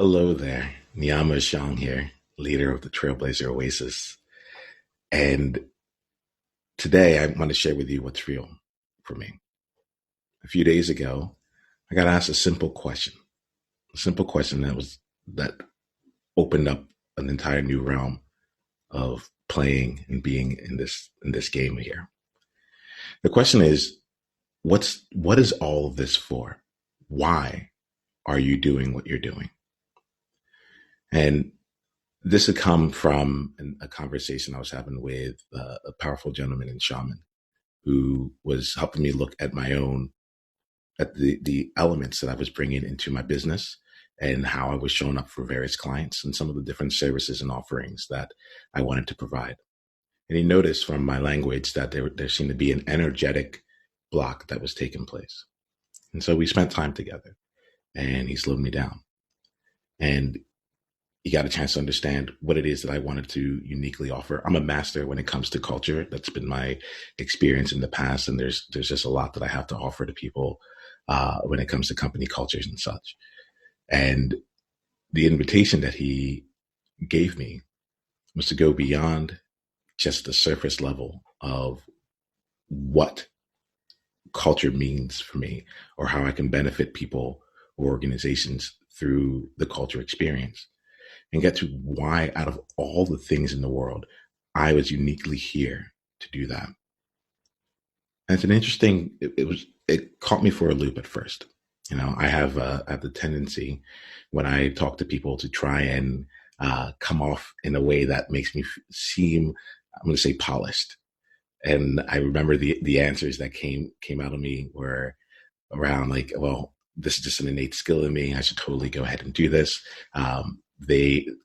Hello there. Niyama Shang here, leader of the Trailblazer Oasis. And today I want to share with you what's real for me. A few days ago, I got asked a simple question that opened up an entire new realm of playing and being in this game here. The question is, what is all of this for? Why are you doing what you're doing? And this had come from a conversation I was having with a powerful gentleman in shaman who was helping me look at at the elements that I was bringing into my business and how I was showing up for various clients and some of the different services and offerings that I wanted to provide. And he noticed from my language that there seemed to be an energetic block that was taking place. And so we spent time together and he slowed me down. And he got a chance to understand what it is that I wanted to uniquely offer. I'm a master when it comes to culture. That's been my experience in the past. And there's just a lot that I have to offer to people when it comes to company cultures and such. And the invitation that he gave me was to go beyond just the surface level of what culture means for me or how I can benefit people or organizations through the culture experience, and get to why, out of all the things in the world, I was uniquely here to do that. And it's an interesting, it caught me for a loop at first. I have the tendency when I talk to people to try and come off in a way that makes me seem, I'm going to say, polished. And I remember the answers that came out of me were around like, well, this is just an innate skill in me. I should totally go ahead and do this.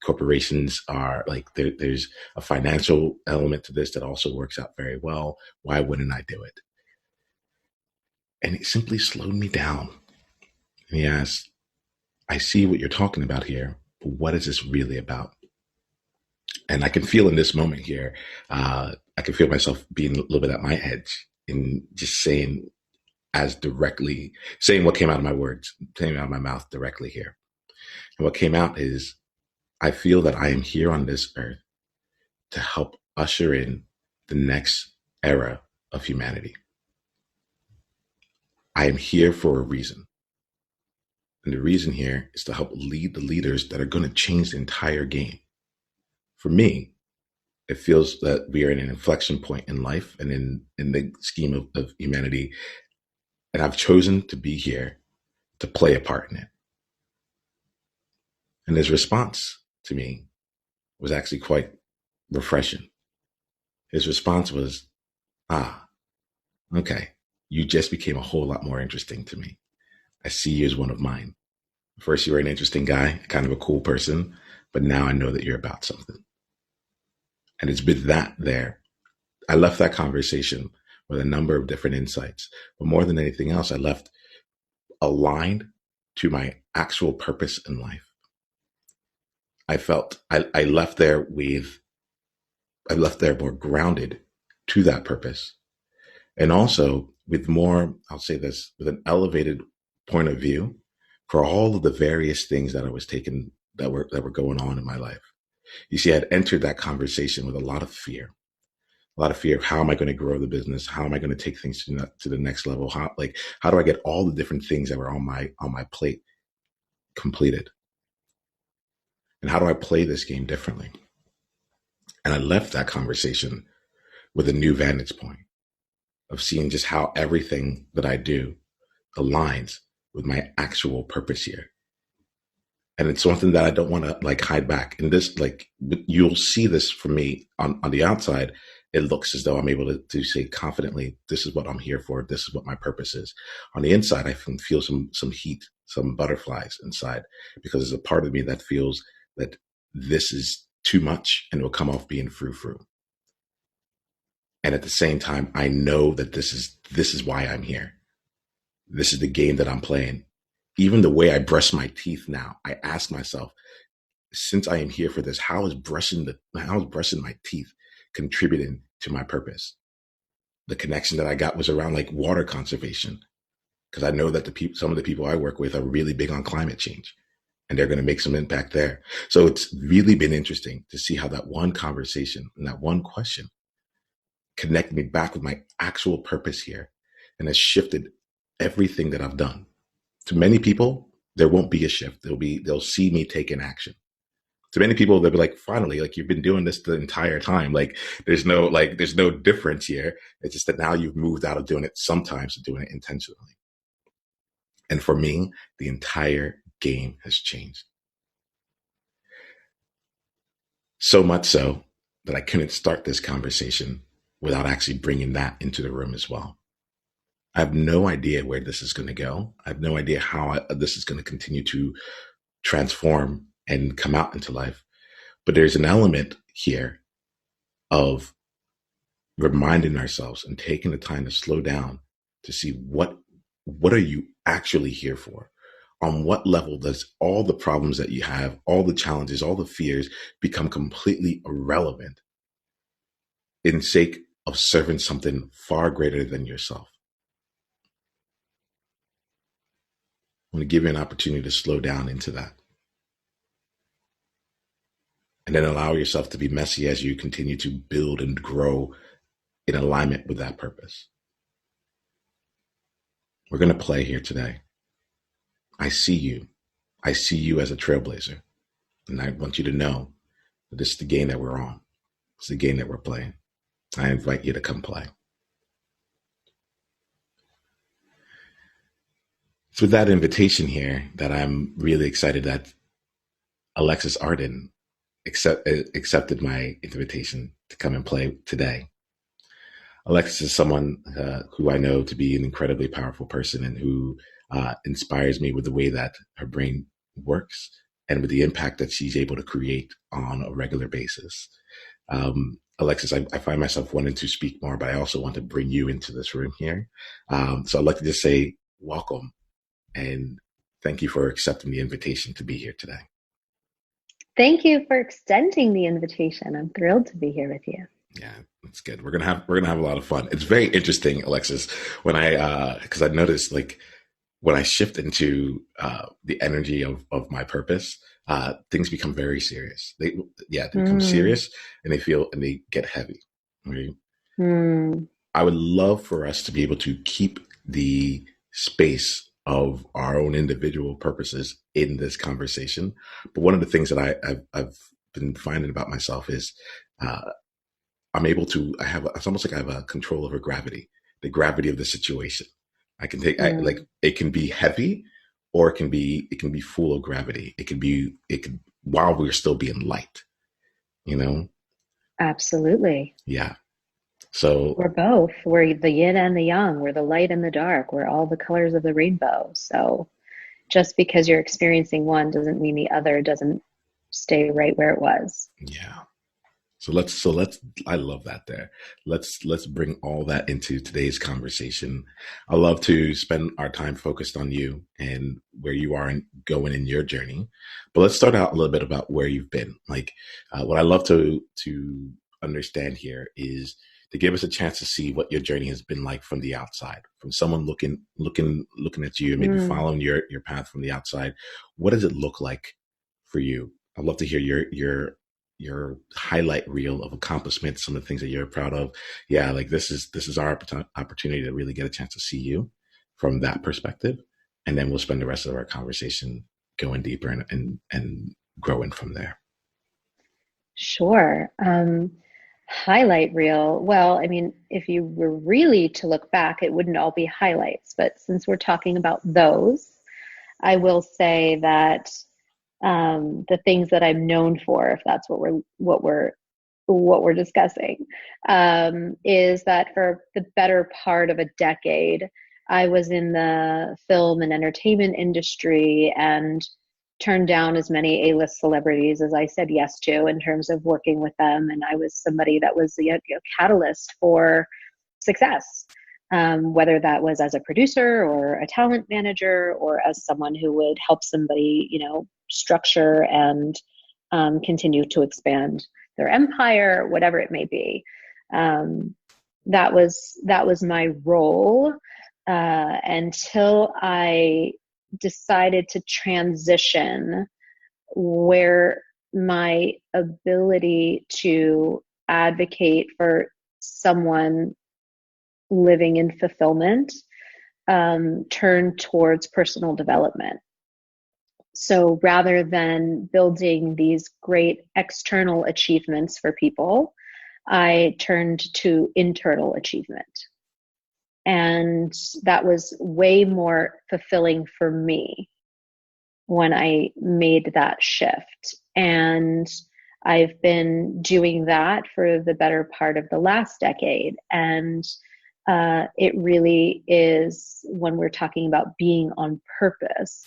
Corporations are like, there's a financial element to this that also works out very well. Why wouldn't I do it? And it simply slowed me down. And he asked, I see what you're talking about here, but what is this really about? And I can feel in this moment here, I can feel myself being a little bit at my edge in just saying what came out of my words, came out of my mouth directly here. And what came out is, I feel that I am here on this earth to help usher in the next era of humanity. I am here for a reason. And the reason here is to help lead the leaders that are going to change the entire game. For me, it feels that we are in an inflection point in life and in the scheme of humanity. And I've chosen to be here to play a part in it. And his response to me was actually quite refreshing. His response was, okay, you just became a whole lot more interesting to me. I see you as one of mine. First, you were an interesting guy, kind of a cool person, but now I know that you're about something. And it's with that there. I left that conversation with a number of different insights, but more than anything else, I left aligned to my actual purpose in life. I left there more grounded to that purpose. And also with more, I'll say this, with an elevated point of view for all of the various things that I was taking that were going on in my life. You see, I'd entered that conversation with a lot of fear of how am I going to grow the business? How am I going to take things to the next level? How do I get all the different things that were on my plate completed? And how do I play this game differently? And I left that conversation with a new vantage point of seeing just how everything that I do aligns with my actual purpose here. And it's something that I don't want to hide back. And this, you'll see this from me on the outside. It looks as though I'm able to say confidently, this is what I'm here for. This is what my purpose is. On the inside, I can feel some heat, some butterflies inside, because there's a part of me that feels that this is too much and it will come off being frou-frou. And at the same time, I know that this is why I'm here. This is the game that I'm playing. Even the way I brush my teeth now, I ask myself, since I am here for this, how is brushing my teeth contributing to my purpose? The connection that I got was around water conservation, because I know that some of the people I work with are really big on climate change. and they're going to make some impact there. So it's really been interesting to see how that one conversation and that one question connected me back with my actual purpose here and has shifted everything that I've done. To many people, there won't be a shift. They'll see me taking action. To many people, they'll be like, finally, like you've been doing this the entire time. There's no difference here. It's just that now you've moved out of doing it sometimes to doing it intentionally. And for me, the entire game has changed. So much so that I couldn't start this conversation without actually bringing that into the room as well. I have no idea where this is going to go. I have no idea how this is going to continue to transform and come out into life. But there's an element here of reminding ourselves and taking the time to slow down to see what are you actually here for? On what level does all the problems that you have, all the challenges, all the fears become completely irrelevant in sake of serving something far greater than yourself? I'm going to give you an opportunity to slow down into that. And then allow yourself to be messy as you continue to build and grow in alignment with that purpose. We're going to play here today. I see you. I see you as a trailblazer. And I want you to know that this is the game that we're on. It's the game that we're playing. I invite you to come play. It's with that invitation here that I'm really excited that Alexis Arden accepted my invitation to come and play today. Alexis is someone who I know to be an incredibly powerful person and who inspires me with the way that her brain works and with the impact that she's able to create on a regular basis. Alexis, I find myself wanting to speak more, but I also want to bring you into this room here. So I'd like to just say welcome and thank you for accepting the invitation to be here today. Thank you for extending the invitation. I'm thrilled to be here with you. Yeah, that's good. We're gonna have a lot of fun. It's very interesting, Alexis, when because I noticed like when I shift into the energy of my purpose, things become very serious. They become serious and they get heavy. Right? I would love for us to be able to keep the space of our own individual purposes in this conversation. But one of the things that I've been finding about myself is I'm able to, it's almost like I have a control over the gravity of the situation. I can take, it can be heavy or it can be full of gravity. It can, while we're still being light, you know? Absolutely. Yeah. So we're both. We're the yin and the yang. We're the light and the dark. We're all the colors of the rainbow. So just because you're experiencing one doesn't mean the other doesn't stay right where it was. Yeah. So let's I love that there. Let's bring all that into today's conversation. I love to spend our time focused on you and where you are going in your journey. But let's start out a little bit about where you've been. Like what I love to understand here is to give us a chance to see what your journey has been like from the outside, from someone looking at you and maybe following your path from the outside. What does it look like for you? I'd love to hear your highlight reel of accomplishments, some of the things that you're proud of. Yeah, like this is our opportunity to really get a chance to see you from that perspective, and then we'll spend the rest of our conversation going deeper and growing from there. Sure. Highlight reel. Well, I mean, if you were really to look back, it wouldn't all be highlights. But since we're talking about those, I will say that the things that I'm known for, if that's what we're discussing, is that for the better part of a decade, I was in the film and entertainment industry and turned down as many A-list celebrities as I said yes to in terms of working with them. And I was somebody that was a catalyst for success, whether that was as a producer or a talent manager or as someone who would help somebody, structure and continue to expand their empire, whatever it may be. That was my role until I decided to transition where my ability to advocate for someone living in fulfillment turned towards personal development. So rather than building these great external achievements for people, I turned to internal achievement. And that was way more fulfilling for me when I made that shift. And I've been doing that for the better part of the last decade. And it really is, when we're talking about being on purpose,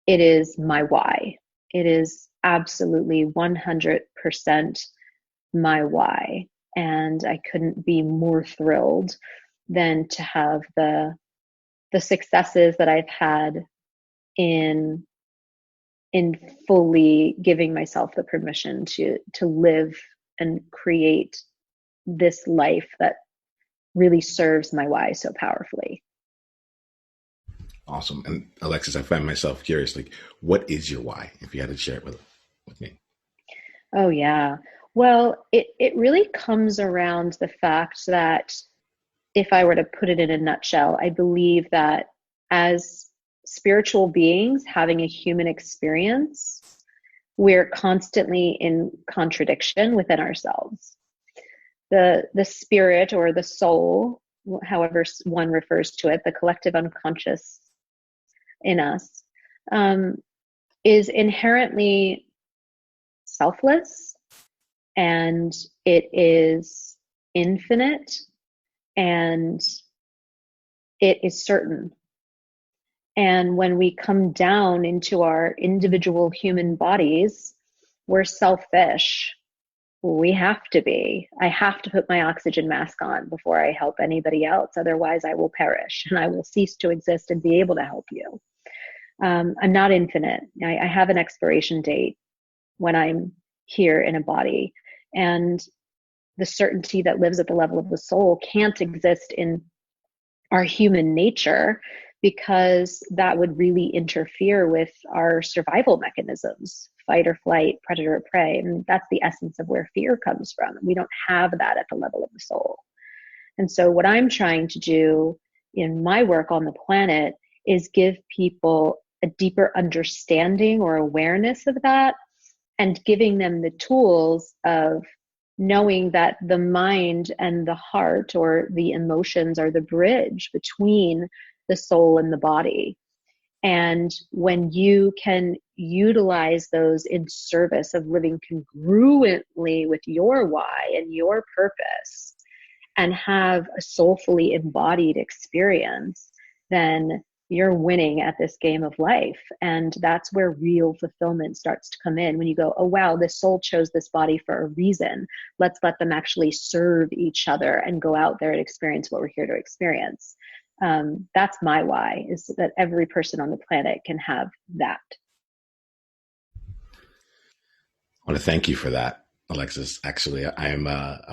it is my why. It is absolutely 100% my why. And I couldn't be more thrilled than to have the successes that I've had in fully giving myself the permission to live and create this life that really serves my why so powerfully. Awesome. And Alexis, I find myself curious, like, what is your why? If you had to share it with me. Oh yeah. Well, it really comes around the fact that, if I were to put it in a nutshell, I believe that as spiritual beings having a human experience, we're constantly in contradiction within ourselves. The spirit, or the soul, however one refers to it, the collective unconscious in us, um, is inherently selfless, and it is infinite, and it is certain. And when we come down into our individual human bodies, we're selfish. We have to be. I have to put my oxygen mask on before I help anybody else. Otherwise, I will perish and I will cease to exist and be able to help you. I'm not infinite. I have an expiration date when I'm here in a body. And the certainty that lives at the level of the soul can't exist in our human nature, because that would really interfere with our survival mechanisms, fight or flight, predator or prey. And that's the essence of where fear comes from. We don't have that at the level of the soul. And so what I'm trying to do in my work on the planet is give people a deeper understanding or awareness of that, and giving them the tools of knowing that the mind and the heart, or the emotions, are the bridge between the soul and the body. And when you can utilize those in service of living congruently with your why and your purpose, and have a soulfully embodied experience, then you're winning at this game of life. And that's where real fulfillment starts to come in, when you go, oh, wow, this soul chose this body for a reason. Let's let them actually serve each other and go out there and experience what we're here to experience. That's my why, is that every person on the planet can have that. I want to thank you for that, Alexis. Actually, I'm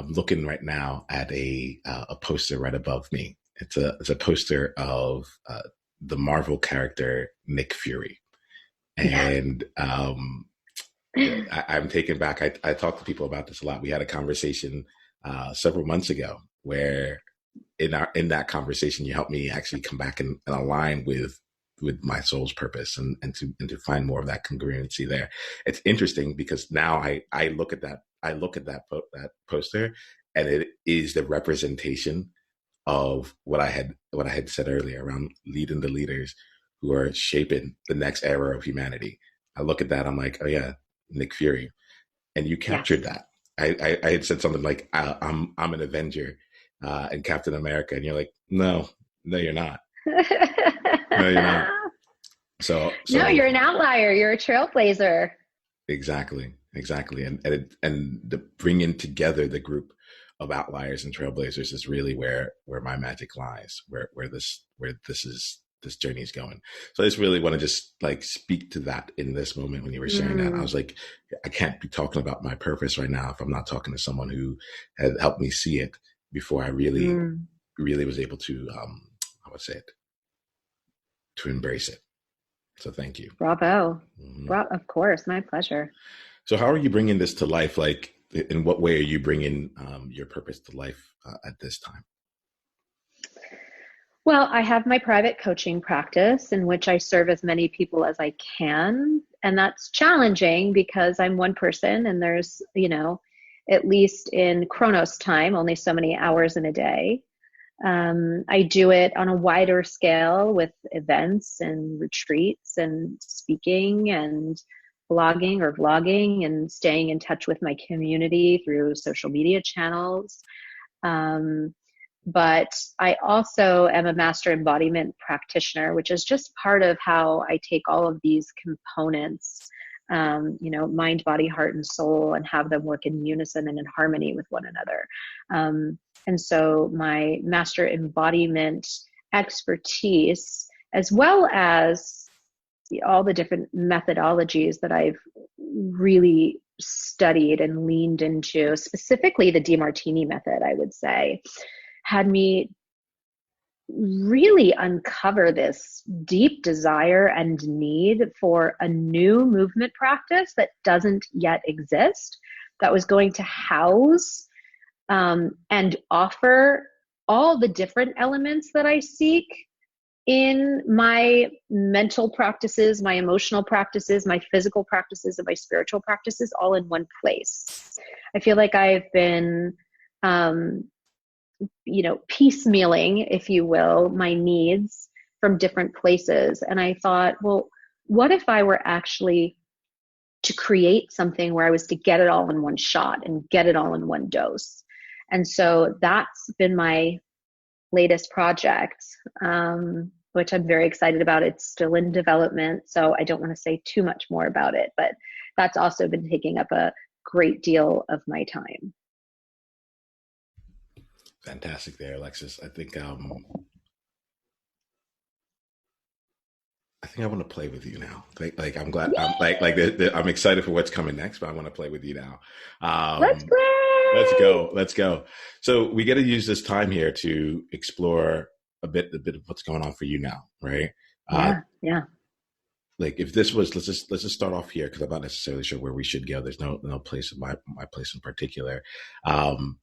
looking right now at a poster right above me. It's a poster of the Marvel character Nick Fury, Yeah. and I'm taken back. I talk to people about this a lot. We had a conversation several months ago where in that conversation you helped me actually come back and align with my soul's purpose, and to find more of that congruency there. It's interesting because now I look at that poster, and it is the representation of what I had said earlier around leading the leaders who are shaping the next era of humanity. I look at that, I'm like, oh yeah, Nick Fury, and you captured Yes. that. I had said something like, I'm an Avenger and Captain America, and you're like, no, you're not. No, you're not. So No, so you're an outlier. You're a trailblazer. exactly, and the bringing together the group of outliers and trailblazers is really where my magic lies, where this journey is going. So I just really want to just like speak to that in this moment when you were sharing that. I Mm, was like, I can't be talking about my purpose right now if I'm not talking to someone who had helped me see it before I mm. really was able to I would say it, to embrace it. So thank you. Bravo. Hmm. Of course, my pleasure. So how are you bringing this to life? Like, in what way are you bringing your purpose to life at this time? Well, I have my private coaching practice in which I serve as many people as I can. And that's challenging because I'm one person and there's, at least in Chronos time, only so many hours in a day. I do it on a wider scale with events and retreats and speaking and blogging or vlogging and staying in touch with my community through social media channels. Um, but I also am a master embodiment practitioner, which is just part of how I take all of these components, mind, body, heart, and soul, and have them work in unison and in harmony with one another. And so my master embodiment expertise, as well as all the different methodologies that I've really studied and leaned into, specifically the DeMartini method, I would say, had me really uncover this deep desire and need for a new movement practice that doesn't yet exist, that was going to house and offer all the different elements that I seek in my mental practices, my emotional practices, my physical practices, and my spiritual practices all in one place. I feel like I've been piecemealing, if you will, my needs from different places. And I thought, well, what if I were actually to create something where I was to get it all in one shot and get it all in one dose? And so that's been my latest project, which I'm very excited about. It's still in development, so I don't want to say too much more about it, but that's also been taking up a great deal of my time. Fantastic there, Alexis. I think I want to play with you now. Like I'm glad I'm I'm excited for what's coming next, but I want to play with you now. Let's Um, let's play. go. Let's go. So we got to use this time here to explore a bit of what's going on for you now, right? Uh, Yeah, yeah. like if this was, let's just start off here because I'm not necessarily sure where we should go. There's no place in my place in particular. Um,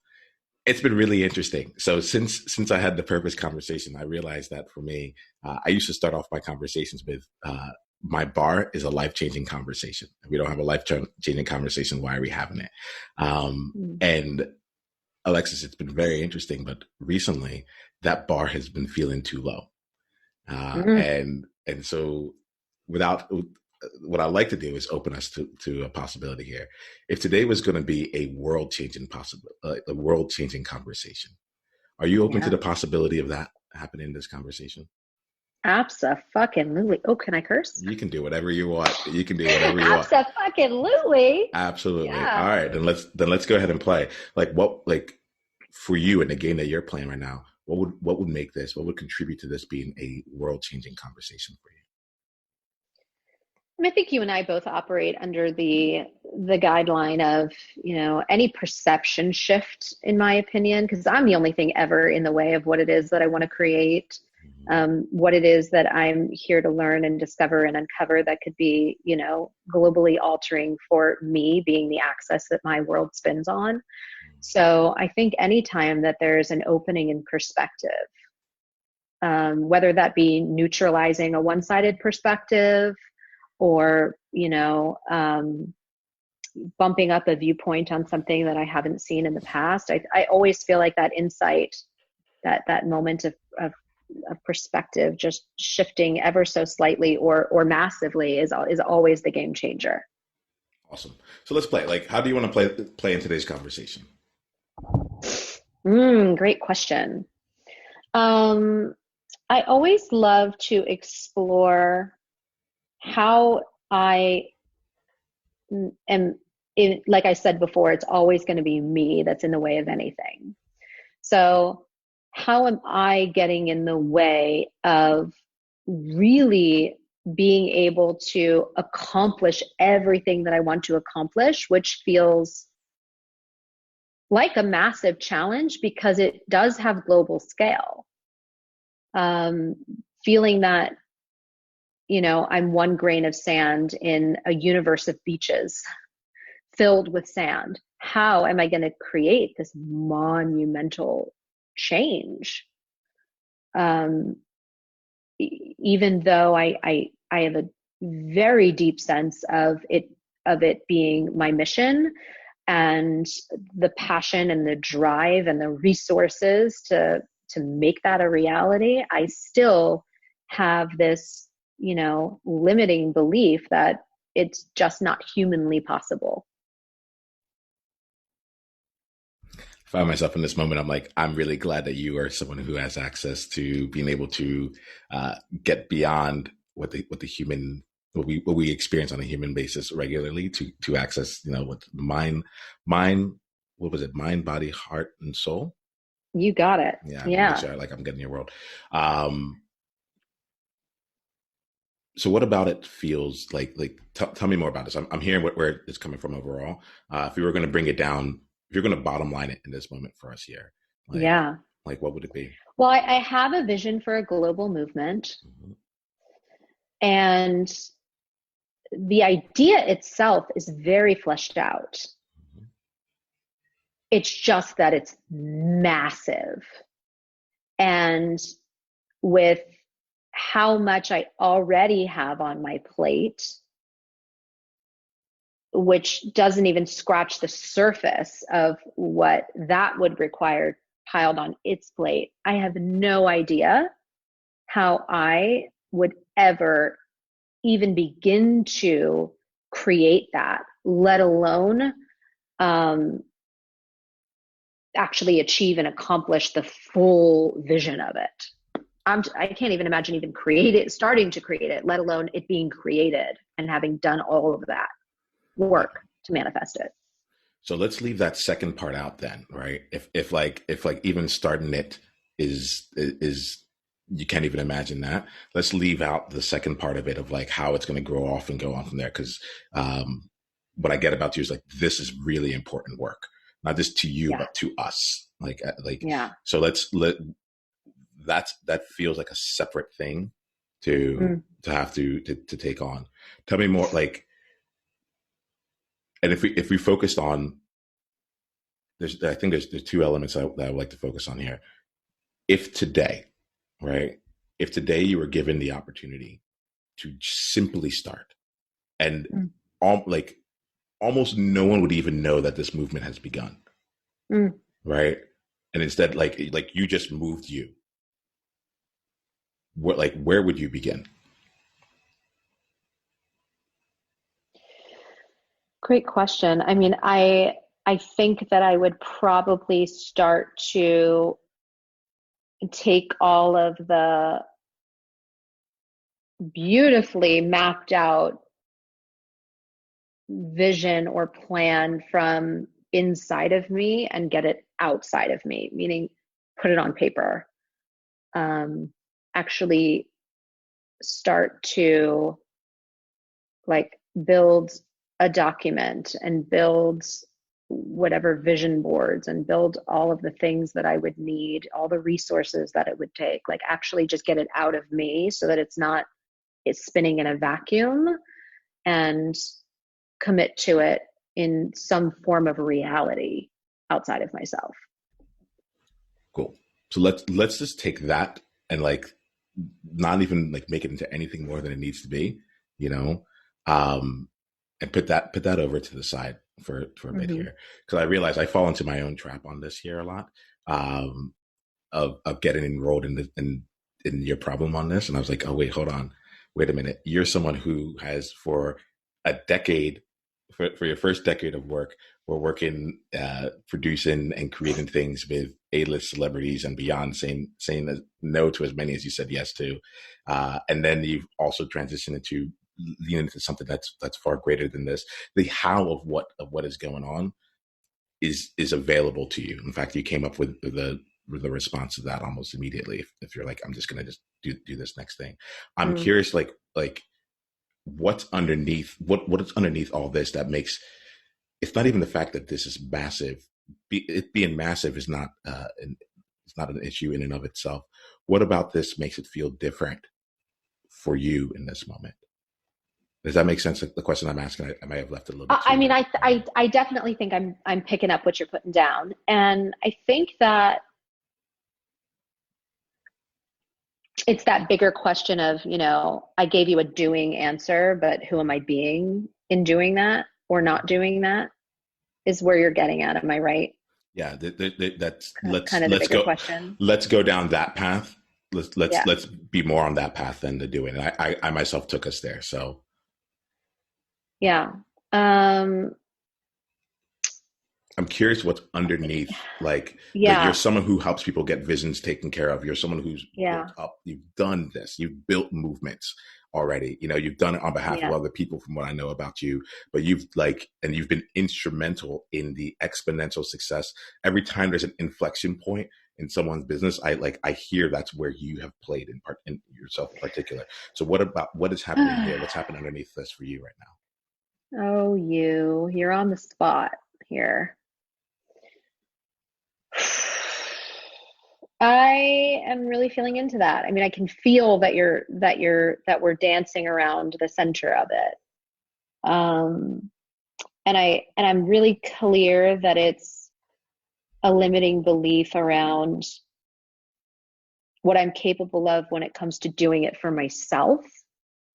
it's been really interesting. So since I had the purpose conversation, I realized that for me, I used to start off my conversations with my bar is a life changing conversation. If we don't have a life changing conversation, why are we having it? Mm. And Alexis, it's been very interesting, but recently that bar has been feeling too low, Mm. and so without what I like to do is open us to a possibility here. If today was going to be a world changing possible, a world changing conversation, are you open to Yeah. the possibility of that happening in this conversation? Abso-fucking-lutely. Oh, can I curse? You can do whatever you want. You can do whatever you want. Abso-fucking-lutely. Absolutely. All Yeah. right, then let's go ahead and play. Like for you in the game that you're playing right now, what would make this? What would contribute to this being a world changing conversation for you? I think you and I both operate under the guideline of, any perception shift, in my opinion, because I'm the only thing ever in the way of what it is that I want to create, Mhm. what it is that I'm here to learn and discover and uncover that could be, globally altering for me, being the axis that my world spins on. So I think anytime that there's an opening in perspective, whether that be neutralizing a one-sided perspective or bumping up a viewpoint on something that I haven't seen in the past, I always feel like that insight, that moment of perspective, just shifting ever so slightly or massively, is always the game changer. Awesome. So let's play. Like, how do you want to play in today's conversation? Great question. um, I always love to explore how I am like I said before, it's always going to be me that's in the way of anything. So how am I getting in the way of really being able to accomplish everything that I want to accomplish, which feels like a massive challenge because it does have global scale. Um, Feeling that, I'm one grain of sand in a universe of beaches filled with sand. How am I going to create this monumental change? Um, Even though I have a very deep sense of it being my mission and the passion and the drive and the resources to make that a reality, I still have this, limiting belief that it's just not humanly possible. Find myself in this moment. I'm like, I'm really glad that you are someone who has access to being able to get beyond what the human what we experience on a human basis regularly to access, what mind, what was it, mind, body, heart, and soul. You got it. Yeah, I want to make Yeah. sure like I'm getting your world. Um, so what about it feels like tell me more about this. I'm hearing where it's coming from overall. If you were going to bring it down, if you're going to bottom line it in this moment for us here, like Yeah. what would it be? Well, I have a vision for a global movement, Mm-hmm. and the idea itself is very fleshed out. Mm-hmm. It's just that it's massive. And with how much I already have on my plate, which doesn't even scratch the surface of what that would require piled on its plate, I have no idea how I would ever even begin to create that, let alone um, actually achieve and accomplish the full vision of it. I can't even imagine even starting to create it, let alone it being created and having done all of that work to manifest it. So let's leave that second part out then, right? If even starting it is you can't even imagine that. Let's leave out the second part of it of like how it's going to grow off and go on from there. Because what I get about you is like this is really important work, not just to you Yeah. but to us. Yeah. So let that feels like a separate thing to Mm. have to take on. Tell me more like, and if we focused on I think there's two elements that I would like to focus on here. If today, right? If today you were given the opportunity to simply start, and Mm. like almost no one would even know that this movement has begun, Mm. right? And instead, like you just moved you. What like where would you begin? Great question. I mean, I think that I would probably start to take all of the beautifully mapped out vision or plan from inside of me and get it outside of me, meaning put it on paper. Um, Actually start to like build a document and build whatever vision boards and build all of the things that I would need, all the resources that it would take, like actually just get it out of me so that it's spinning in a vacuum, and commit to it in some form of reality outside of myself. Cool. So let's just take that and like not even like make it into anything more than it needs to be, you know, um, and put that over to the side for a bit Mm-hmm. here because I realize I fall into my own trap on this here a lot of getting enrolled in your problem on this, and I was like, oh wait, hold on, wait a minute, you're someone who has for a decade for your first decade of work, we're working, producing and creating things with A-list celebrities and beyond, saying no to as many as you said yes to, and then you've also transitioned into leaning into something that's far greater than this. The how of what is going on is available to you. In fact, you came up with the response to that almost immediately. If you're like, I'm just gonna just do this next thing. I'm Mm. curious, like what's underneath what is underneath all this that makes it's not even the fact that this is massive. It being massive is not it's not an issue in and of itself. What about this makes it feel different for you in this moment? Does that make sense? Like the question I'm asking, I may have left it a little bit I mean, too. I definitely think I'm picking up what you're putting down, and I think that it's that bigger question of, I gave you a doing answer, but who am I being in doing that or not doing that is where you're getting at. Am I right? Yeah, that's Kind of the bigger question. let's go down that path. Yeah. Let's be more on that path than the doing. And I myself took us there. So Yeah. Um, I'm curious what's underneath. Like you're yeah. someone who helps people get visions taken care of. You're someone who's built Yeah. up. You've done this. You've built movements already. You've done it on behalf of Yeah. other people from what I know about you. But and you've been instrumental in the exponential success. Every time there's an inflection point in someone's business, I hear that's where you have played in part in yourself in particular. So what is happening here? What's happening underneath this for you right now? Oh, you're on the spot here. I am really feeling into that. I mean, I can feel that we're dancing around the center of it. Um, and I'm really clear that it's a limiting belief around what I'm capable of when it comes to doing it for myself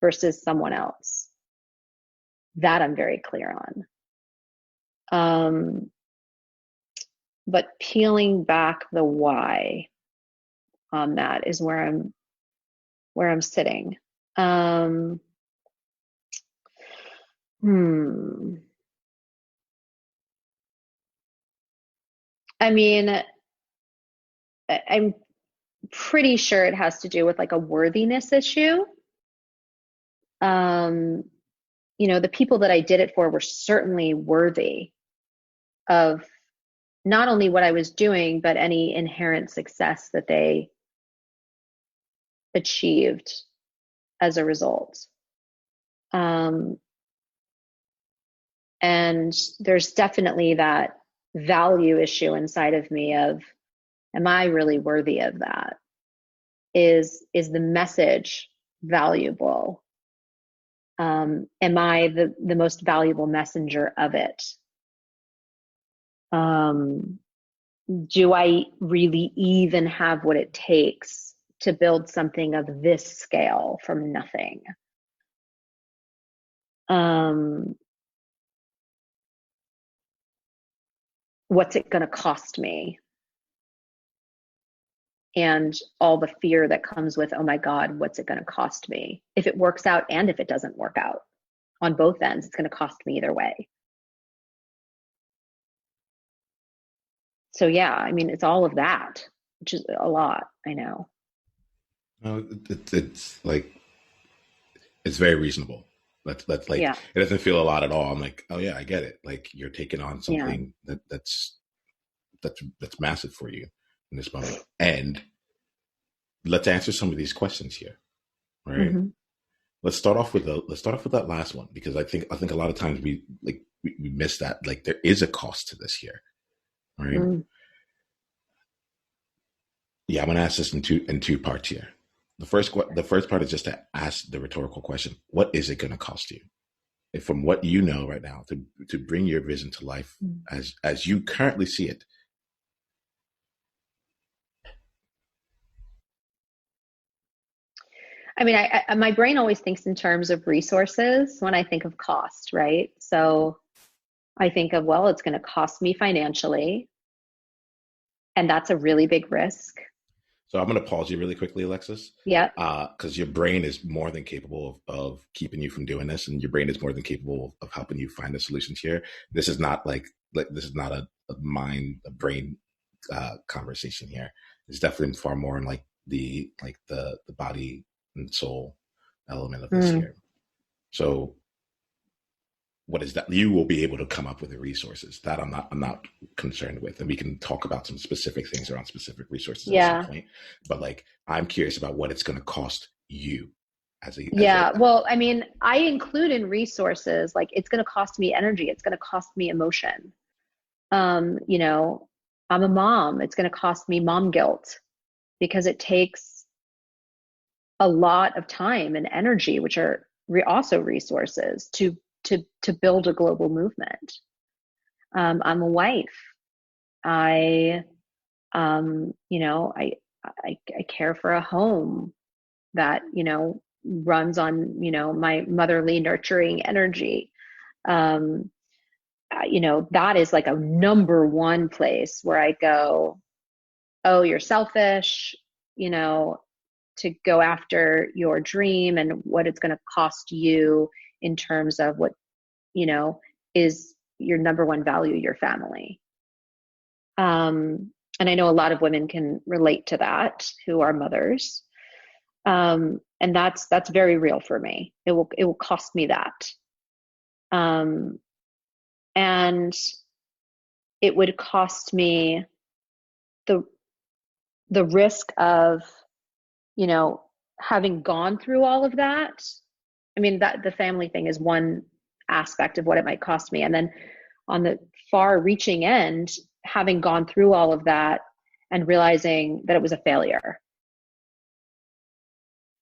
versus someone else. That I'm very clear on. But peeling back the why on that is where I'm sitting. Um, hmm. I mean, I'm pretty sure it has to do with like a worthiness issue. Um, the people that I did it for were certainly worthy of not only what I was doing, but any inherent success that they achieved as a result. Um, and there's definitely that value issue inside of me of, am I really worthy of that? Is the message valuable? Am I the most valuable messenger of it? Um, do I really even have what it takes to build something of this scale from nothing? Um, what's it going to cost me? And all the fear that comes with, oh my God, what's it going to cost me? If it works out and if it doesn't work out on both ends, it's going to cost me either way. So, yeah, I mean, it's all of that, which is a lot, I know. No, it's like it's very reasonable. That's like Yeah, it doesn't feel a lot at all. I'm like, oh yeah, I get it. Like you're taking on yeah. something that's massive for you in this moment. And let's answer some of these questions here, right? Hmm. Let's start off with that last one because I think a lot of times we miss that. Like there is a cost to this here, right? Mm. Yeah, I'm gonna ask this in two parts here. The first part is just to ask the rhetorical question: what is it gonna cost you? If from what you know right now to bring your vision to life as you currently see it. I mean, my brain always thinks in terms of resources when I think of cost, right? So I think of, well, it's going to cost me financially, and that's a really big risk. So I'm going to pause you really quickly, Alexis, Yeah. because your brain is more than capable of keeping you from doing this, and your brain is more than capable of helping you find the solutions here. This is not like this is not a brain conversation here. It's definitely far more in the body and soul element of this Mm. here. So what is that? You will be able to come up with the resources that I'm not concerned with, and we can talk about some specific things around specific resources at some Yeah. point. But like I'm curious about what it's going to cost you as a Yeah. Well, I mean, I include in resources, like it's going to cost me energy, it's going to cost me emotion. Um, you know, I'm a mom, it's going to cost me mom guilt because it takes a lot of time and energy, which are also resources to build a global movement. I'm a wife. I, I care for a home that, runs on, my motherly nurturing energy. Um, that is like a number one place where I go, oh, you're selfish, you know, to go after your dream and what it's going to cost you in terms of what, you know, is your number one value, your family. And I know a lot of women can relate to that who are mothers. And that's very real for me. It will cost me that. Um, and it would cost me the the risk of, you know, having gone through all of that. I mean, that the family thing is one aspect of what it might cost me. And then on the far reaching end, having gone through all of that and realizing that it was a failure.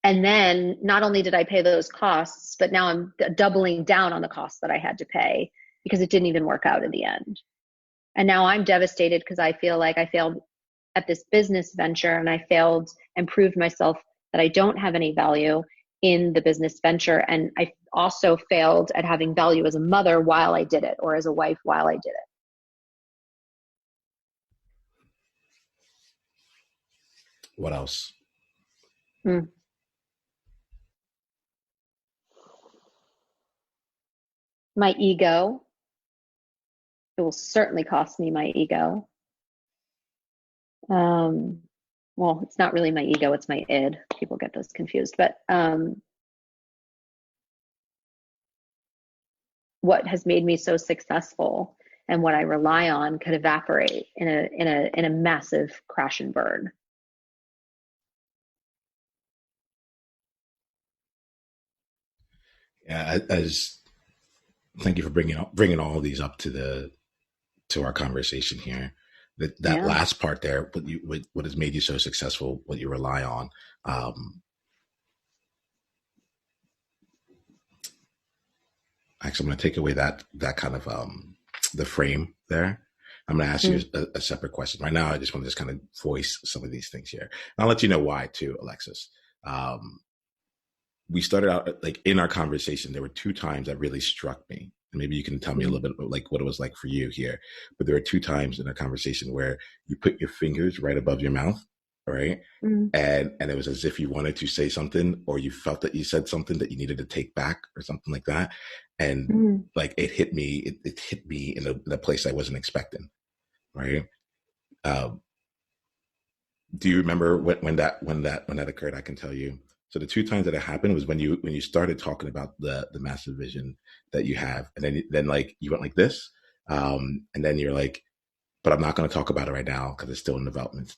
And then not only did I pay those costs, but now I'm doubling down on the costs that I had to pay because it didn't even work out in the end. And now I'm devastated because I feel like I failed at this business venture and I failed and proved myself that I don't have any value in the business venture. And I also failed at having value as a mother while I did it, or as a wife while I did it. What else? Mm. My ego. It will certainly cost me my ego. Um, well, it's not really my ego, it's my id. People get those confused. But what has made me so successful and what I rely on could evaporate in a massive crash and burn. Yeah, as thank you for bringing all of these up to our conversation here. That Yeah. last part there, what has made you so successful, what you rely on. Actually, I'm going to take away that kind of the frame there. I'm going to ask you Mm. a separate question. Right now, I just want to just kind of voice some of these things here. And I'll let you know why too, Alexis. Um, we started out like in our conversation, there were two times that really struck me. And maybe you can tell me a Mm. little bit about like what it was like for you here. But there were two times in our conversation where you put your fingers right above your mouth, right? Mm. And it was as if you wanted to say something or you felt that you said something that you needed to take back or something like that. And Mm. like it hit me in a place I wasn't expecting, right? Um, do you remember when that occurred? I can tell you. So the two times that it happened was when you started talking about the massive vision that you have, and then like you went like this, and then you're like, but I'm not going to talk about it right now because it's still in development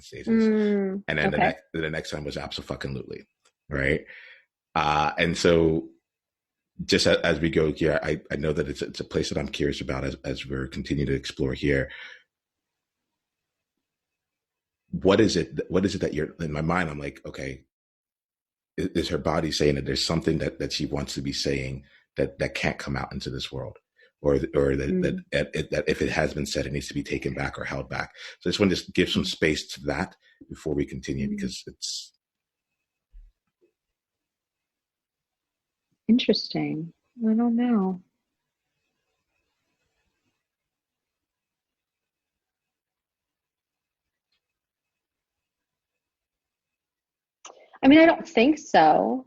stages. Mm. And then Okay. the next time was absolutely right. And so just as we go here, I know that it's a place that I'm curious about as we're continuing to explore here. What is it that you're in my mind? I'm like, okay, is her body saying that there's something that she wants to be saying that can't come out into this world, or Mm. that if it has been said, it needs to be taken back or held back. So I just want to just give some space to that before we continue Mm. because it's Interesting. I don't know. I mean, I don't think so.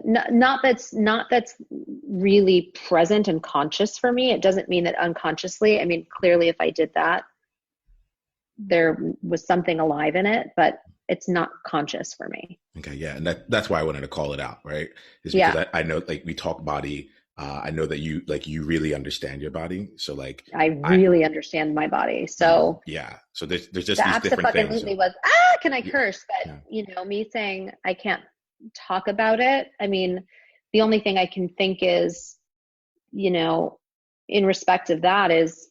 Not that's really present and conscious for me. It doesn't mean that unconsciously. I mean, clearly, if I did that, there was something alive in it, but it's not conscious for me. okay. Yeah, and that's why I wanted to call it out, right? Is because Yeah, I know like we talk body. I know that you really understand your body. So like I I really understand my body. So yeah. So there's just the these different things. absolutely So was, can I yeah, curse? But, yeah. me saying I can't talk about it. I mean, the only thing I can think is, you know, in respect of that is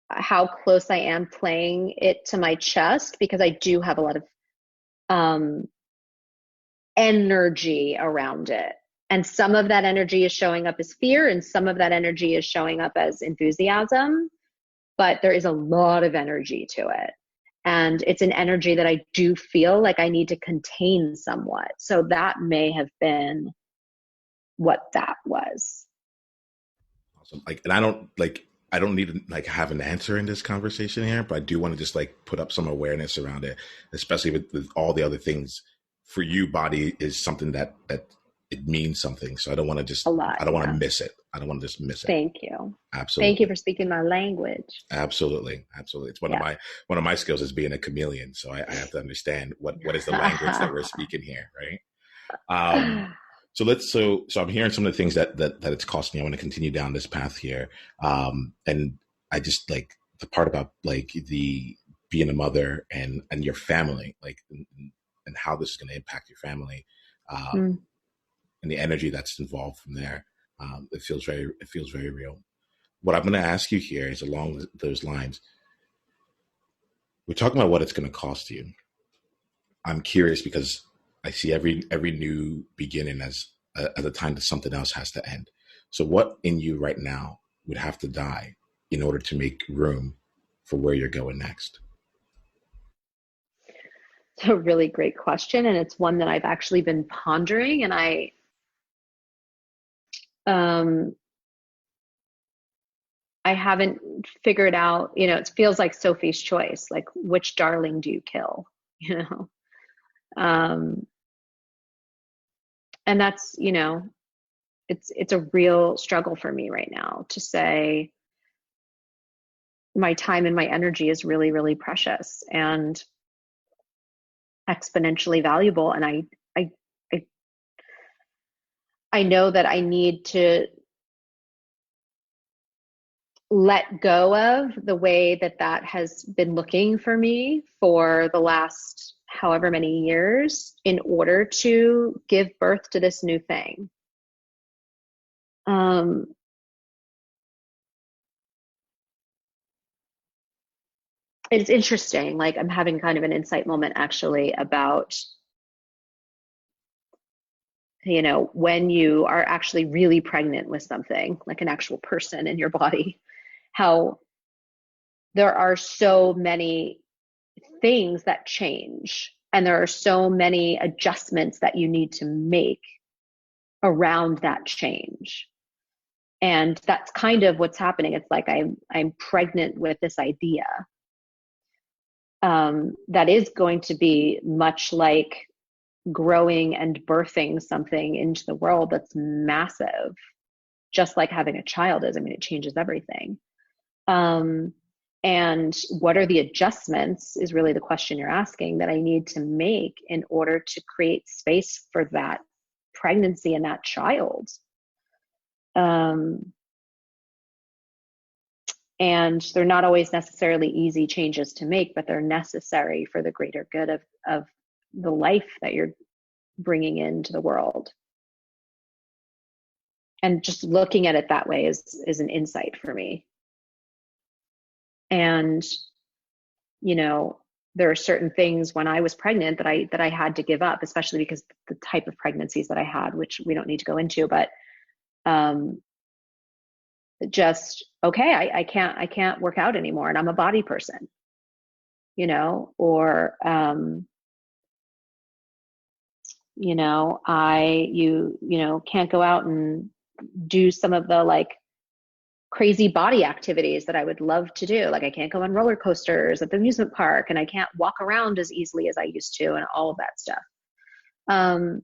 how close I am playing it to my chest because I do have a lot of um, energy around it. And some of that energy is showing up as fear, and some of that energy is showing up as enthusiasm. But there is a lot of energy to it. And it's an energy that I do feel like I need to contain somewhat. So that may have been what that was. Awesome. Like, and I don't need to like have an answer in this conversation here, but I do want to just like put up some awareness around it, especially with all the other things. For you, body is something that it means something. So I don't want to A just, lot, I don't want to yeah. miss it. I don't want to just miss it. Thank you. Thank you Absolutely. for speaking my language. Absolutely. Absolutely. It's Yeah. one of my skills is being a chameleon. So I have to understand what is the language that we're speaking here. Right. Um, so I'm hearing some of the things that it's costing me. I want to continue down this path here. And I just like the part about like the being a mother and your family, like, and how this is going to impact your family, Mm. and the energy that's involved from there. It feels very real. What I'm going to ask you here is along those lines. We're talking about what it's going to cost you. I'm curious because I see every new beginning as a time that something else has to end. So what in you right now would have to die in order to make room for where you're going next? It's a really great question. And it's one that I've actually been pondering. And um, I haven't figured out, it feels like Sophie's choice, like which darling do you kill? You know? Um, and that's, it's a real struggle for me right now to say my time and my energy is really, really precious and exponentially valuable. And I, I, I know that I need to let go of the way that that has been looking for me for the last however many years in order to give birth to this new thing. Um, it's interesting. Like I'm having kind of an insight moment actually about, when you are actually really pregnant with something like an actual person in your body, how there are so many things that change and there are so many adjustments that you need to make around that change. And that's kind of what's happening. It's like I'm pregnant with this idea that is going to be much like growing and birthing something into the world that's massive, just like having a child is. I mean, it changes everything. Um, and what are the adjustments is really the question you're asking that I need to make in order to create space for that pregnancy and that child. Um, and they're not always necessarily easy changes to make, but they're necessary for the greater good of the life that you're bringing into the world. And just looking at it that way is an insight for me. And you know, there are certain things when I was pregnant that I had to give up, especially because the type of pregnancies that I had, which we don't need to go into, but um, just okay, I can't work out anymore, and I'm a body person, or can't go out and do some of the like crazy body activities that I would love to do. Like I can't go on roller coasters at the amusement park and I can't walk around as easily as I used to and all of that stuff. Um,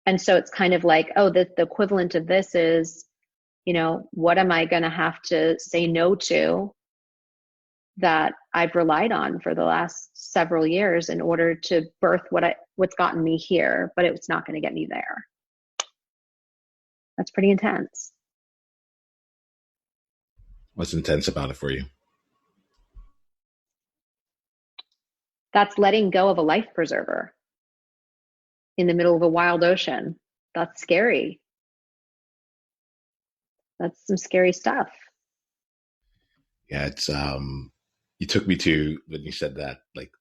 and so it's kind of like, oh, the equivalent of this is, what am I going to have to say no to that I've relied on for the last several years in order to birth what's gotten me here, but it's not going to get me there. That's pretty intense. What's intense about it for you? That's letting go of a life preserver in the middle of a wild ocean. That's scary. That's some scary stuff. Yeah, it's you took me to when you said that, like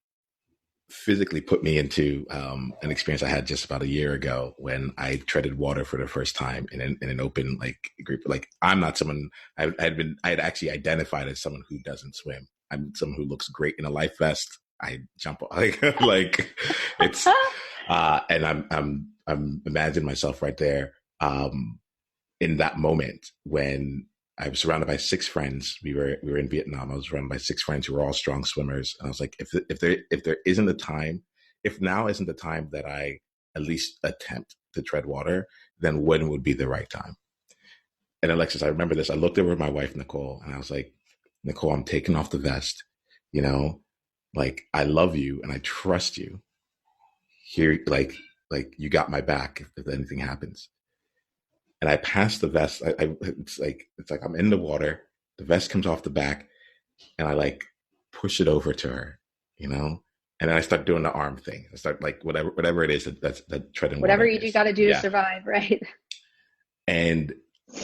physically put me into an experience I had just about a year ago when I treaded water for the first time in an open like group. Like I'm not someone I had actually identified as someone who doesn't swim. I'm someone who looks great in a life vest. I jump like like it's and I'm imagining myself right there in that moment when I was surrounded by six friends. We were in Vietnam. I was surrounded by six friends who were all strong swimmers, and I was like, if there isn't a time, if now isn't the time that I at least attempt to tread water, then when would be the right time? And Alexis, I remember this. I looked over at my wife Nicole, and I was like, Nicole, I'm taking off the vest. You know, like I love you and I trust you. Here, like you got my back if anything happens. And I pass the vest. It's like I'm in the water. The vest comes off the back, and I like push it over to her, you know. And then I start doing the arm thing. I start like whatever it is that treading Whatever water you is. got to do to Yeah. survive, right? And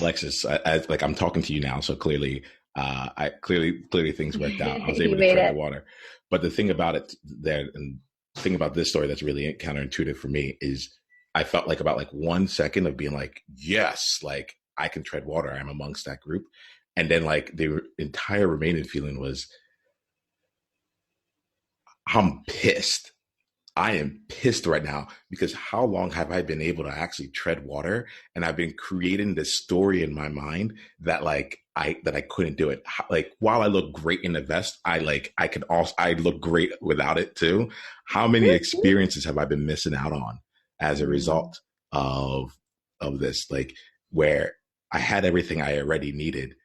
Alexis, like I'm talking to you now, so clearly, I clearly things worked out. I was able You to made tread the it. water. But the thing about it there, and the thing about this story that's really counterintuitive for me is I felt like about like 1 second of being like, yes, like I can tread water. I'm amongst that group. And then like the entire remaining feeling was I'm pissed. I am pissed right now because how long have I been able to actually tread water? And I've been creating this story in my mind that like I couldn't do it. Like while I look great in the vest, I could also I look great without it too. How many experiences have I been missing out on as a Mm. result of this? Like where I had everything I already needed,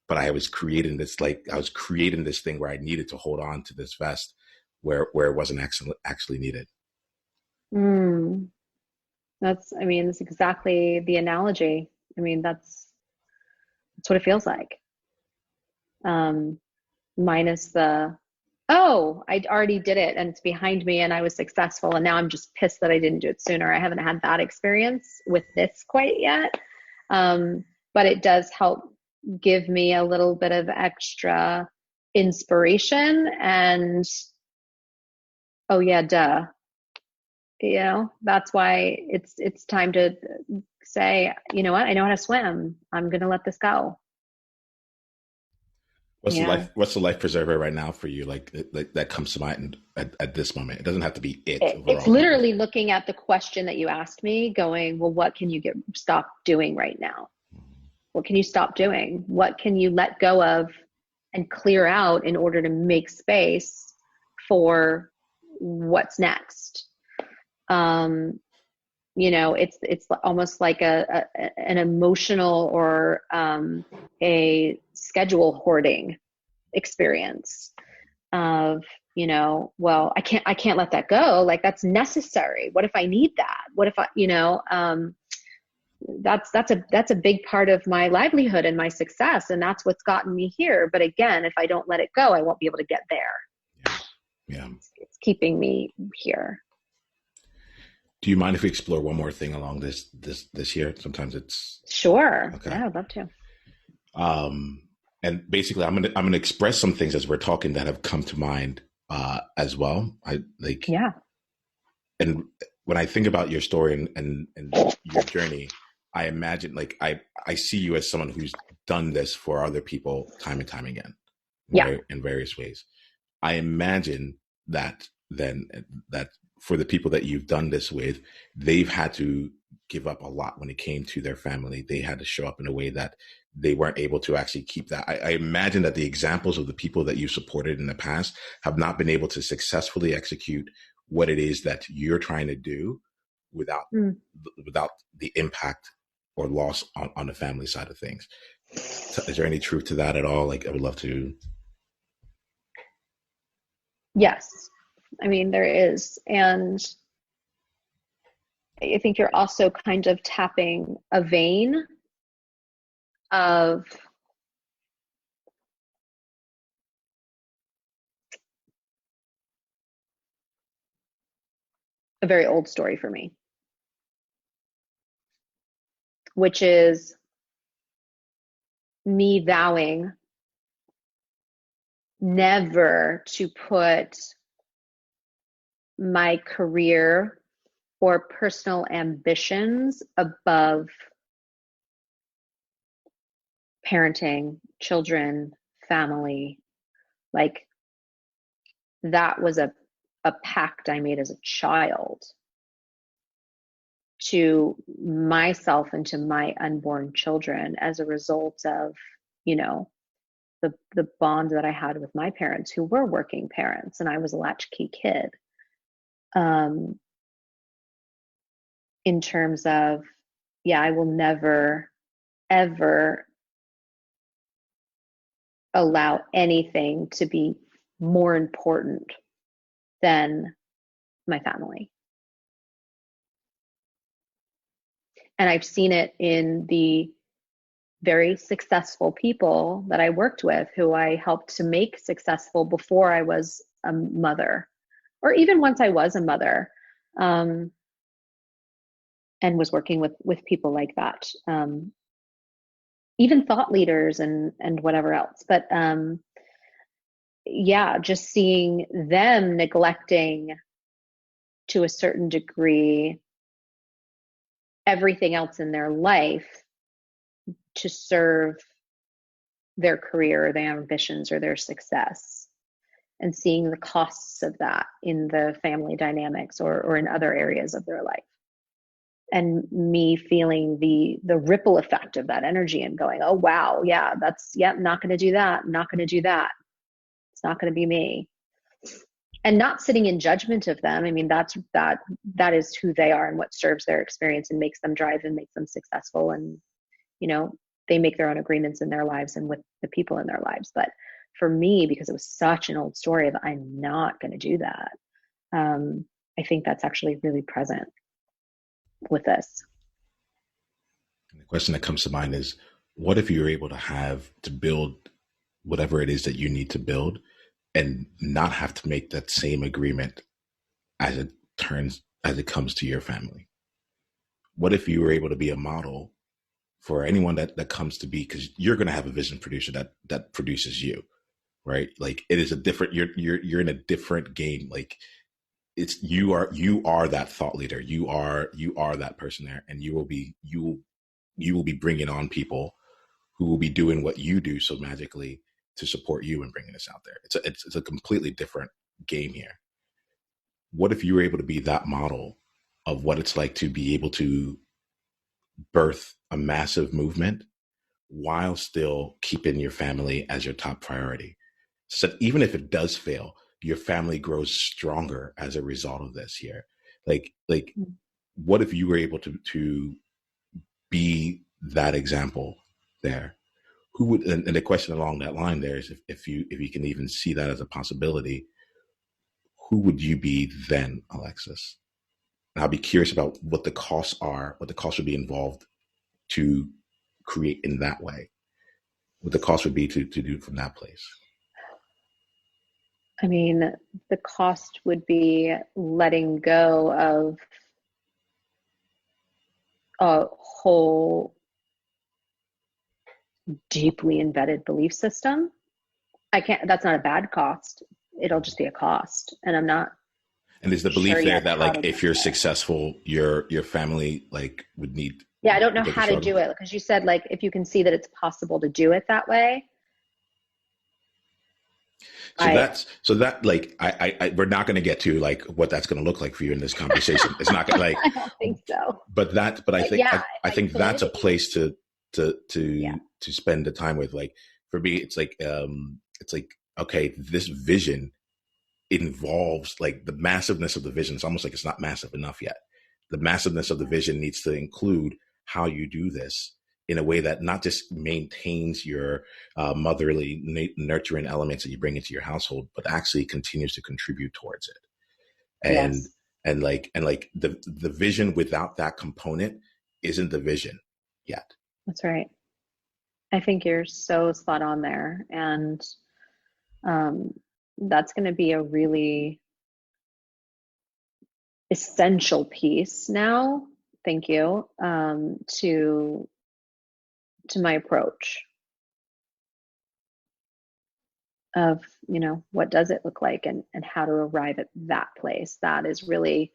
but I was creating this thing where I needed to hold on to this vest where it wasn't actually needed. Mm. I mean, that's exactly the analogy. I mean, that's what it feels like. Um, Minus the, oh, I already did it and it's behind me and I was successful and now I'm just pissed that I didn't do it sooner. I haven't had that experience with this quite yet. Um, but it does help give me a little bit of extra inspiration and, oh yeah, duh. That's why it's time to say, you know what, I know how to swim. I'm gonna let this go. Yeah. What's the life preserver right now for you? Like that comes to mind at this moment. It doesn't have to be it It's overall, but like literally looking at the question that you asked me, going, well, what can you stop doing right now? What can you stop doing? What can you let go of and clear out in order to make space for what's next? Um, it's almost like an emotional or a schedule hoarding experience of, well, I can't let that go. Like that's necessary. What if I need that? What if I, that's a big part of my livelihood and my success, and that's what's gotten me here. But again, if I don't let it go, I won't be able to get there. yeah, yeah. It's keeping me here. Do you mind if we explore one more thing along this here? Sometimes it's Sure. okay. Yeah, I'd love to. Um, and basically, I'm gonna express some things as we're talking that have come to mind as well. I like Yeah. and when I think about your story and your journey, I imagine like I see you as someone who's done this for other people time and time again, Yeah. in various ways. I imagine that then that for the people that you've done this with, they've had to give up a lot when it came to their family. They had to show up in a way that they weren't able to actually keep that. I imagine that the examples of the people that you supported in the past have not been able to successfully execute what it is that you're trying to do without Mm. without the impact or loss on the family side of things. So is there any truth to that at all? Like I would love to. Yes. I mean, there is. And I think you're also kind of tapping a vein of a very old story for me, which is me vowing never to put my career or personal ambitions above parenting, children, family. Like that was a pact I made as a child to myself and to my unborn children as a result of, you know, the bond that I had with my parents who were working parents and I was a latchkey kid. Um, in terms of, yeah, I will never, ever allow anything to be more important than my family. And I've seen it in the very successful people that I worked with who I helped to make successful before I was a mother, or even once I was a mother, um, and was working with people like that, even thought leaders and whatever else. But yeah, just seeing them neglecting to a certain degree everything else in their life to serve their career or their ambitions or their success, and seeing the costs of that in the family dynamics or in other areas of their life, and me feeling the ripple effect of that energy and going, oh wow, yeah, that's, yep, not going to do that, not going to do that, it's not going to be me. And not sitting in judgment of them. I mean, that is who they are and what serves their experience and makes them drive and makes them successful. And you know, they make their own agreements in their lives and with the people in their lives. But for me, because it was such an old story of I'm not going to do that, I think that's actually really present with this. And the question that comes to mind is, what if you're able to have to build whatever it is that you need to build and not have to make that same agreement as it comes to your family? What if you were able to be a model for anyone that comes to be, because you're going to have a vision producer that produces you, right? Like it is a different, you're in a different game. Like it's, you are that thought leader. You are that person there, and you will be bringing on people who will be doing what you do so magically to support you and bringing this out there. It's a completely different game here. What if you were able to be that model of what it's like to be able to birth a massive movement while still keeping your family as your top priority? So that even if it does fail, your family grows stronger as a result of this here. Like what if you were able to be that example there? Who would, and the question along that line there is, if you can even see that as a possibility, who would you be then, Alexis? And I'll be curious about what the costs are, what the costs would be involved to create in that way, what the cost would be to do from that place. I mean, the cost would be letting go of a whole deeply embedded belief system. I can't, that's not a bad cost. It'll just be a cost. And I'm not And there's the sure belief there yet that how like to if get you're there. successful, your family like Yeah, I don't know would go through how to do struggles. it because you said like if you can see that it's possible to do it that way. So I that like we're not going to get to like what that's going to look like for you in this conversation. It's not gonna, like, I don't think so. but I But think yeah, I if I think that's could, a place to yeah, spend the time with. Like for me, it's like, okay, this vision involves like the massiveness of the vision. It's almost like it's not massive enough yet. The massiveness of the vision needs to include how you do this in a way that not just maintains your motherly nurturing elements that you bring into your household, but actually continues to contribute towards it. And yes, and like the vision without that component isn't the vision yet. that's right. I think you're so spot on there. And um, that's going to be a really essential piece now. Thank you. To my approach. of, what does it look like, and how to arrive at that place. That is really,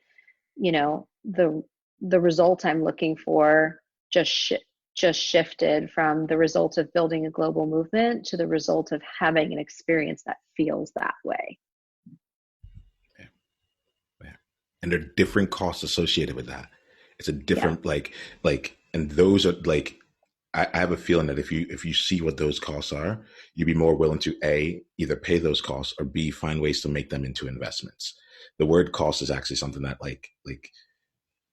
the result I'm looking for just just shifted from the result of building a global movement to the result of having an experience that feels that way. Yeah. Yeah. And there are different costs associated with that. It's a Yeah. different and those are like I have a feeling that if you see what those costs are, you'd be more willing to A, either pay those costs, or B, find ways to make them into investments. The word cost is actually something that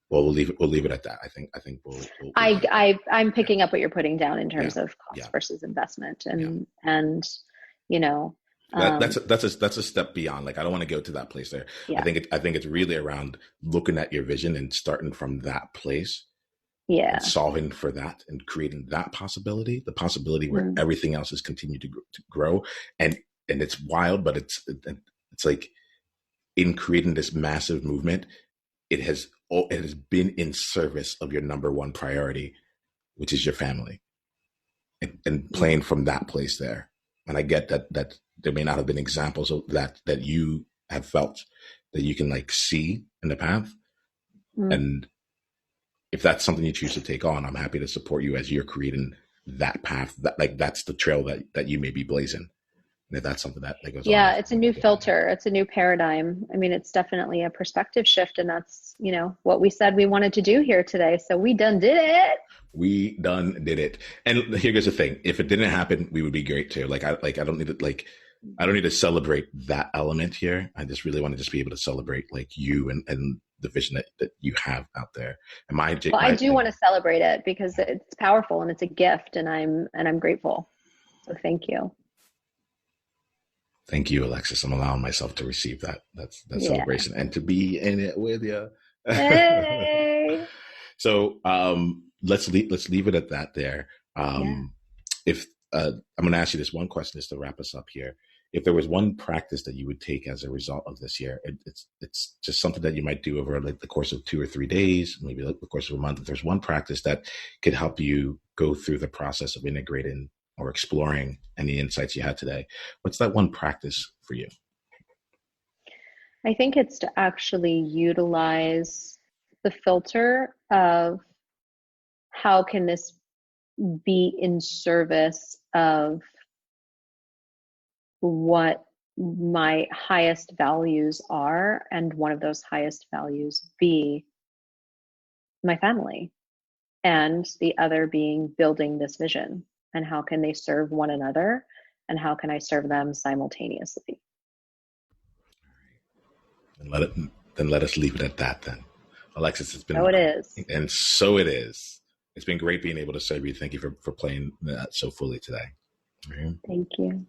well, we'll leave it at that. I think we'll leave it there. I'm Yeah. picking up what you're putting down in Yeah. terms of Yeah. cost versus investment, Yeah. and you know That's um that's a step beyond. Like I don't want to go to that place there. yeah, I think it's really around looking at your vision and starting from that place and yeah. solving for that and creating that possibility, the possibility where Mm. everything else has continued to grow. And it's wild, but it's like in creating this massive movement, it has been in service of your number one priority, which is your family, and Mm. playing from that place there. And I get that there may not have been examples of that you have felt that you can like see in the path. Mm. And if that's something you choose to take on, I'm happy to support you as you're creating that path. That's the trail that you may be blazing. And if that's something that goes on, Yeah, it's a new filter. It's a new paradigm. I mean, it's definitely a perspective shift, and that's, what we said we wanted to do here today. So we done did it. we done did it. And here goes the thing: if it didn't happen, we would be great too. I don't need to I don't need to celebrate that element here. I just really want to just be able to celebrate like you and the vision that you have out there. And Well, I my do want to celebrate it because it's powerful and it's a gift, and I'm grateful. So thank you. thank you, Alexis. I'm allowing myself to receive that Yeah. celebration and to be in it with you. Hey. So let's leave it at that there. Yeah. If I'm going to ask you this one question just to wrap us up here. If there was one practice that you would take as a result of this year, it's just something that you might do over like the course of 2 or 3 days, maybe like the course of a month. If there's one practice that could help you go through the process of integrating or exploring any insights you had today, what's that one practice for you? I think it's to actually utilize the filter of how can this be in service of what my highest values are, and one of those highest values be my family, and the other being building this vision, and how can they serve one another, and how can I serve them simultaneously. And let us leave it at that then. Alexis, it's So been, it is. and so it is. It's been great being able to serve you. Thank you for playing that so fully today. All right. Thank you.